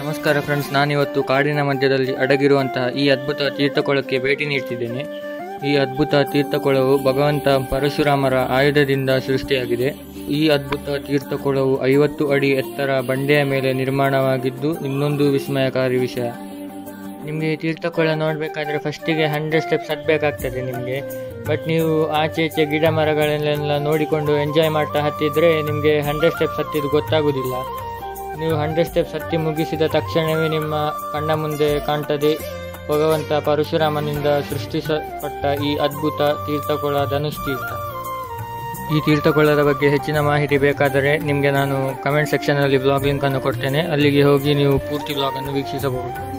ನಮಸ್ಕಾರ ಫ್ರೆಂಡ್ಸ್, ನಾನಿವತ್ತು ಕಾಡಿನ ಮಧ್ಯದಲ್ಲಿ ಅಡಗಿರುವಂತಹ ಈ ಅದ್ಭುತ ತೀರ್ಥಕೊಳಕ್ಕೆ ಭೇಟಿ ನೀಡ್ತಿದ್ದೇನೆ. ಈ ಅದ್ಭುತ ತೀರ್ಥಕೊಳವು ಭಗವಂತ ಪರಶುರಾಮರ ಆಯುಧದಿಂದ ಸೃಷ್ಟಿಯಾಗಿದೆ. ಈ ಅದ್ಭುತ ತೀರ್ಥಕೊಳವು 50 ಅಡಿ ಎತ್ತರ ಬಂಡೆಯ ಮೇಲೆ ನಿರ್ಮಾಣವಾಗಿದ್ದು ಇನ್ನೊಂದು ವಿಸ್ಮಯಕಾರಿ ವಿಷಯ. ನಿಮಗೆ ಈ ತೀರ್ಥಕೊಳ ನೋಡಬೇಕಾದ್ರೆ ಫಸ್ಟಿಗೆ 100 ಸ್ಟೆಪ್ಸ್ ಹತ್ತಬೇಕಾಗ್ತದೆ ನಿಮಗೆ. ಬಟ್ ನೀವು ಆಚೆ ಗಿಡ ಮರಗಳನ್ನೆಲ್ಲ ನೋಡಿಕೊಂಡು ಎಂಜಾಯ್ ಮಾಡ್ತಾ ಹತ್ತಿದ್ರೆ ನಿಮಗೆ 100 ಸ್ಟೆಪ್ಸ್ ಹತ್ತಿದ್ದು ಗೊತ್ತಾಗೋದಿಲ್ಲ. ನೀವು 100 ಸ್ಟೆಪ್ಸ್ ಹತ್ತಿ ಮುಗಿಸಿದ ತಕ್ಷಣವೇ ನಿಮ್ಮ ಕಣ್ಣ ಮುಂದೆ ಕಾಣ್ತದೆ ಭಗವಂತ ಪರಶುರಾಮನಿಂದ ಸೃಷ್ಟಿಸಲ್ಪಟ್ಟ ಈ ಅದ್ಭುತ ತೀರ್ಥಕೊಳ ಧನುಷ್ ತೀರ್ಥ. ಈ ತೀರ್ಥಕೊಳದ ಬಗ್ಗೆ ಹೆಚ್ಚಿನ ಮಾಹಿತಿ ಬೇಕಾದರೆ ನಿಮಗೆ ನಾನು ಕಮೆಂಟ್ ಸೆಕ್ಷನಲ್ಲಿ ಬ್ಲಾಗ್ ಲಿಂಕನ್ನು ಕೊಡ್ತೇನೆ. ಅಲ್ಲಿಗೆ ಹೋಗಿ ನೀವು ಪೂರ್ತಿ ಬ್ಲಾಗನ್ನು ವೀಕ್ಷಿಸಬಹುದು.